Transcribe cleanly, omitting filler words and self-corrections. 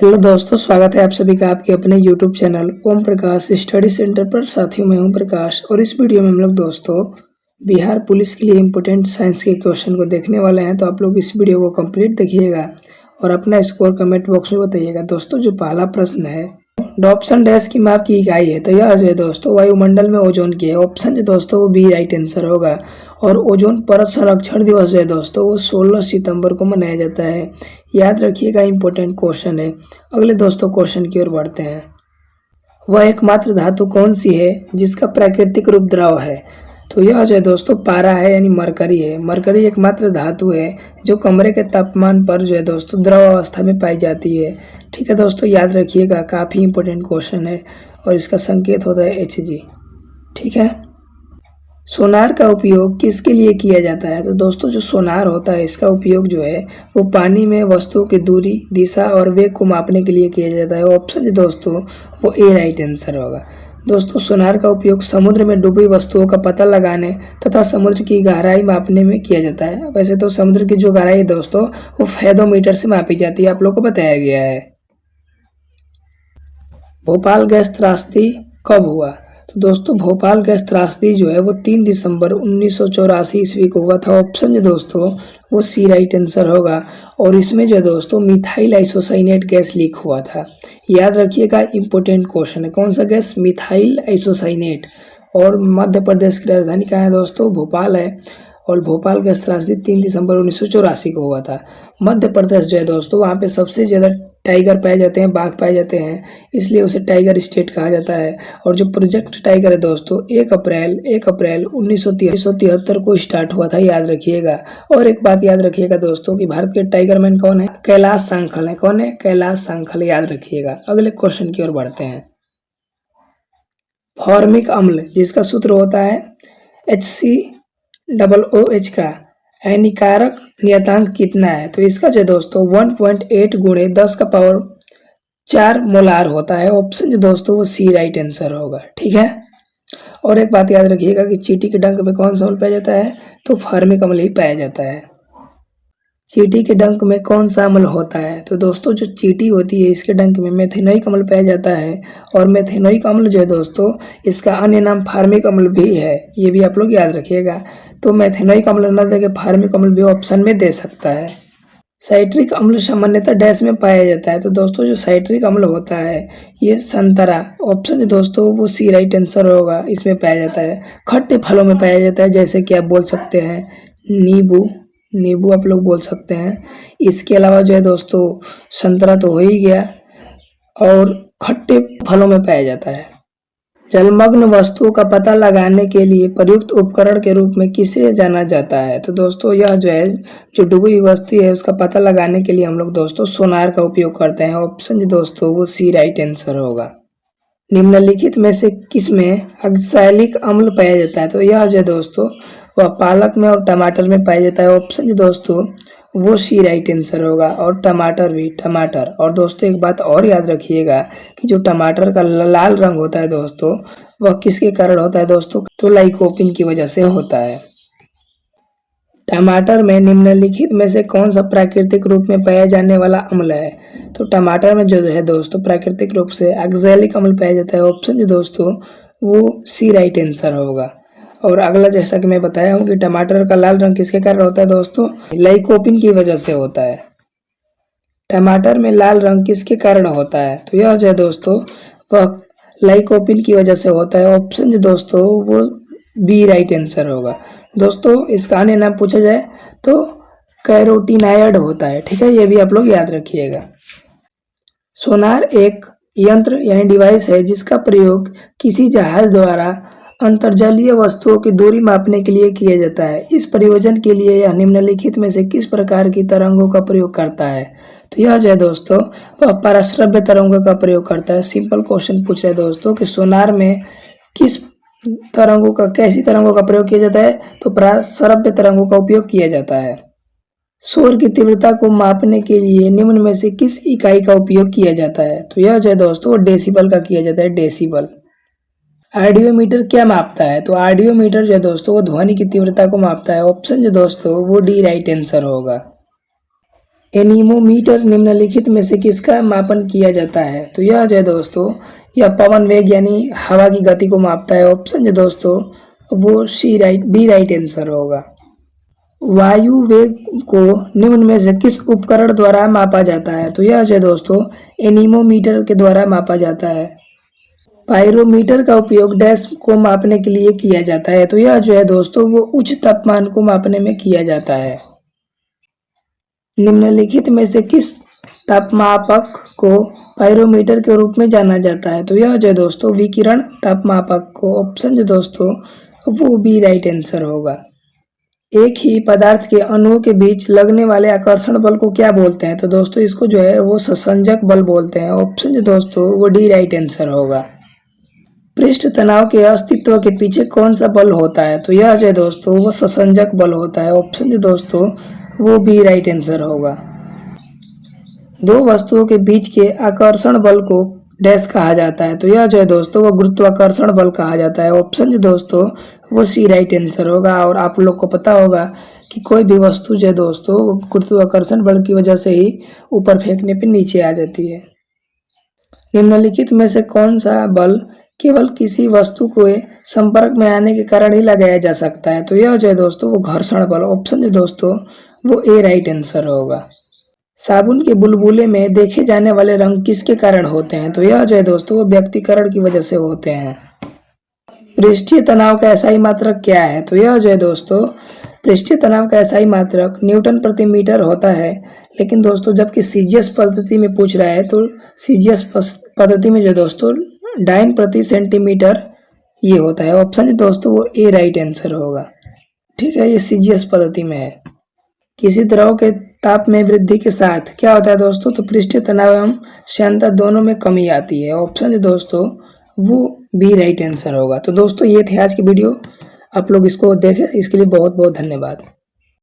Hello दोस्तों, स्वागत है आप सभी का आपके अपने YouTube channel Om Prakash study centre पर। साथियों, मैं ओम प्रकाश और इस वीडियो में हम लोग दोस्तों बिहार पुलिस के लिए इम्पोर्टेंट साइंस के क्वेश्चन को देखने वाले हैं। तो आप लोग इस वीडियो को कंप्लीट देखिएगा और अपना स्कोर कमेंट बॉक्स में बताइएगा। दोस्तों, जो पहला प्रश्न है, ऑप्शन डैश की माप की इकाई है, तो यह जो है दोस्तों वायुमंडल में ओजोन की है। ऑप्शन जो दोस्तों वो बी राइट आंसर होगा। और ओजोन परत संरक्षण दिवस जो है दोस्तों वो 16 सितंबर को मनाया जाता है। याद रखिएगा, इंपॉर्टेंट क्वेश्चन है। अगले दोस्तों क्वेश्चन की ओर बढ़ते हैं। वह एकमात्र धातु कौन सी है जिसका प्राकृतिक रूप द्रव है? तो यह जो है दोस्तों पारा है, यानी मरकरी है। मरकरी एकमात्र धातु है जो कमरे के तापमान पर जो है दोस्तों द्रव अवस्था में पाई जाती है। ठीक है दोस्तों, याद रखिएगा, काफ़ी इंपॉर्टेंट क्वेश्चन है और इसका संकेत होता है Hg। ठीक है। सोनार का उपयोग किसके लिए किया जाता है? तो दोस्तों जो सोनार होता है इसका उपयोग जो है वो पानी में वस्तुओं की दूरी, दिशा और वेग को मापने के लिए किया जाता है। ऑप्शन दोस्तों वो ए राइट आंसर होगा। दोस्तों, सोनार का उपयोग समुद्र में डूबी वस्तुओं का पता लगाने तथा समुद्र की गहराई मापने में किया जाता है। वैसे तो समुद्र की जो गहराई है दोस्तों वो फेदोमीटर से मापी जाती है, आप लोग को बताया गया है। भोपाल गैस त्रासदी कब हुआ? तो दोस्तों भोपाल गैस त्रासदी जो है वो 3 दिसंबर 1984 ईस्वी को हुआ था। ऑप्शन जो दोस्तों वो सी राइट आंसर होगा। और इसमें जो है दोस्तों मिथाइल आइसोसाइनेट गैस लीक हुआ था। याद रखिएगा, इंपॉर्टेंट क्वेश्चन है। कौन सा गैस? Methyl isocyanate. और मध्य प्रदेश की राजधानी कहाँ है दोस्तों? भोपाल है। और भोपाल गैस त्रासदी 3 दिसंबर 1984 को हुआ था। मध्य प्रदेश जो है दोस्तों वहाँ पे सबसे ज़्यादा टाइगर पाए जाते हैं, बाघ पाए जाते हैं, इसलिए उसे टाइगर स्टेट कहा जाता है। और जो प्रोजेक्ट टाइगर है दोस्तों 1 अप्रैल 1973 को स्टार्ट हुआ था, याद रखिएगा। और एक बात याद रखिएगा दोस्तों कि भारत के टाइगर मैन कौन है? कैलाश सांखल है। कौन है? कैलाश सांखल, याद रखिएगा। अगले क्वेश्चन की ओर बढ़ते हैं। फॉर्मिक अम्ल जिसका सूत्र होता है HCOOH का हानिकारक नियतांक कितना है? तो इसका जो दोस्तों 1.8 गुणे 10 का पावर 4 मोलार होता है। ऑप्शन जो दोस्तों वो सी राइट आंसर होगा। ठीक है। और एक बात याद रखिएगा कि चींटी के डंक में कौन सा अम्ल पाया जाता है? तो फॉर्मिक अम्ल ही पाया जाता है। चींटी के डंक में कौन सा अम्ल होता है? तो दोस्तों जो चींटी होती है इसके डंक में मेथेनोइक अम्ल पाया जाता है। और मेथेनोइक अम्ल जो है दोस्तों इसका अन्य नाम फार्मिक अम्ल भी है, ये भी आप लोग याद रखिएगा। तो मेथेनोइक अम्ल न देके फार्मिक अम्ल भी ऑप्शन में दे सकता है। साइट्रिक अम्ल सामान्यतः डैश में पाया जाता है? तो दोस्तों जो साइट्रिक अम्ल होता है ये संतरा, ऑप्शन दोस्तों वो सी राइट आंसर होगा, इसमें पाया जाता है। खट्टे फलों में पाया जाता है, जैसे कि आप बोल सकते हैं नींबू आप लोग बोल सकते हैं। इसके अलावा जो है दोस्तों संतरा तो हो ही गया, और खट्टे फलों में पाया जाता है। जलमग्न वस्तुओं का पता लगाने के लिए प्रयुक्त उपकरण के रूप में किसे जाना जाता है? तो दोस्तों यह जो है जो डूबी हुई वस्तु है उसका पता लगाने के लिए हम लोग दोस्तों सोनार का उपयोग करते हैं। ऑप्शन जो दोस्तों वो सी राइट आंसर होगा। निम्नलिखित में से किसमें ऑक्सैलिक अम्ल पाया जाता है? तो यह जो है दोस्तों वह पालक में और टमाटर में पाया जाता है। ऑप्शन जो दोस्तों वो सी राइट आंसर होगा। और टमाटर भी, टमाटर। और दोस्तों एक बात और याद रखिएगा कि जो टमाटर का लाल रंग होता है दोस्तों वह किसके कारण होता है दोस्तों? तो लाइकोपिन की वजह से होता है। टमाटर में निम्नलिखित में से कौन सा प्राकृतिक रूप में पाया जाने वाला अम्ल है? तो टमाटर में जो है दोस्तों प्राकृतिक रूप से ऑक्सैलिक अम्ल पाया जाता है। ऑप्शन जो दोस्तों वो सी राइट आंसर होगा। और अगला, जैसा कि मैं बताया हूँ कि टमाटर का लाल रंग किसके कारण होता है दोस्तों? लाइकोपिन की वजह से होता है। टमाटर में लाल रंग किसके कारण होता है? तो यह जो है दोस्तों वह लाइकोपिन की वजह से होता है। ऑप्शन जो दोस्तों वो बी राइट आंसर होगा। दोस्तों इसका अन्य नाम पूछा जाए तो कैरोटीनाइड होता है। ठीक है, ये भी आप लोग याद रखिएगा। सोनार एक यंत्र यानी डिवाइस है जिसका प्रयोग किसी जहाज द्वारा अंतर्जलीय वस्तुओं की दूरी मापने के लिए किया जाता है। इस प्रयोजन के लिए यह निम्नलिखित में से किस प्रकार की तरंगों का प्रयोग करता है? तो यह जो है दोस्तों वह पराश्रव्य तरंगों का प्रयोग करता है। सिंपल क्वेश्चन पूछ रहे हैं दोस्तों कि सोनार में किस तरंगों का, कैसी तरंगों का प्रयोग किया जाता है? तो पराश्रव्य तरंगों का उपयोग किया जाता है। शोर की तीव्रता को मापने के लिए निम्न में से किस इकाई का उपयोग किया जाता है? तो यह जो है दोस्तों डेसिबल का किया जाता है, डेसिबल। आर्डियोमीटर क्या मापता है? तो आर्डियोमीटर जो है दोस्तों वो ध्वनि की तीव्रता को मापता है। ऑप्शन जो दोस्तों वो डी राइट आंसर होगा। एनीमोमीटर निम्नलिखित में से किसका मापन किया जाता है? तो यह जो है दोस्तों, यह पवन वेग यानी हवा की गति को मापता है। ऑप्शन जो दोस्तों वो बी राइट आंसर होगा। वायु वेग को निम्न में से किस उपकरण द्वारा मापा जाता है? तो यह जो है दोस्तों एनीमोमीटर के द्वारा मापा जाता है। पायरोमीटर का उपयोग डैश को मापने के लिए किया जाता है। तो यह जो है दोस्तों वो उच्च तापमान को मापने में किया जाता है। निम्नलिखित में से किस तापमापक को पायरोमीटर के रूप में जाना जाता है? तो यह जो है दोस्तों विकिरण तापमापक को। ऑप्शन जो दोस्तों वो बी राइट आंसर होगा। एक ही पदार्थ के अणुओं के बीच लगने वाले आकर्षण बल को क्या बोलते हैं? तो दोस्तों इसको जो है वो ससंजक बल बोलते हैं। ऑप्शन जो दोस्तों वो डी राइट आंसर होगा। पृष्ठ तनाव के अस्तित्व के पीछे कौन सा बल होता है? तो यह जो है दोस्तों वो ससंजक बल होता है। ऑप्शन जो दोस्तों वो बी राइट आंसर होगा। दो वस्तुओं के बीच के आकर्षण बल को डैश कहा जाता है। तो यह जो है दोस्तों वो गुरुत्वाकर्षण बल कहा जाता है। ऑप्शन जो दोस्तों वो सी राइट आंसर होगा। और आप लोग को पता होगा कि कोई भी वस्तु जो है दोस्तों वो गुरुत्वाकर्षण बल की वजह से ही ऊपर फेंकने पे नीचे आ जाती है। निम्नलिखित में से कौन सा बल केवल किसी वस्तु के संपर्क में आने के कारण ही लगाया जा सकता है? तो यह जो है दोस्तों वो घर्षण बल। ऑप्शन जो दोस्तों वो ए राइट आंसर होगा। साबुन के बुलबुले में देखे जाने वाले रंग किसके कारण होते हैं? तो यह जो है दोस्तों वो व्यक्तिकरण की वजह से होते हैं। पृष्ठीय तनाव का एसआई मात्रक क्या है? तो यह जो है दोस्तों पृष्ठीय तनाव का एसआई मात्रक न्यूटन प्रति मीटर होता है। लेकिन दोस्तों जबकि सीजीएस पद्धति में पूछ रहा है तो सीजीएस पद्धति में जो दोस्तों डाइन प्रति सेंटीमीटर ये होता है। ऑप्शन दोस्तों वो ए राइट आंसर होगा। ठीक है, ये सीजीएस पद्धति में है। किसी द्रव के ताप में वृद्धि के साथ क्या होता है दोस्तों? तो पृष्ठीय तनाव एवं श्यानता दोनों में कमी आती है। ऑप्शन दोस्तों वो बी राइट आंसर होगा। तो दोस्तों ये थे आज की वीडियो, आप लोग इसको देखें। इसके लिए बहुत बहुत धन्यवाद।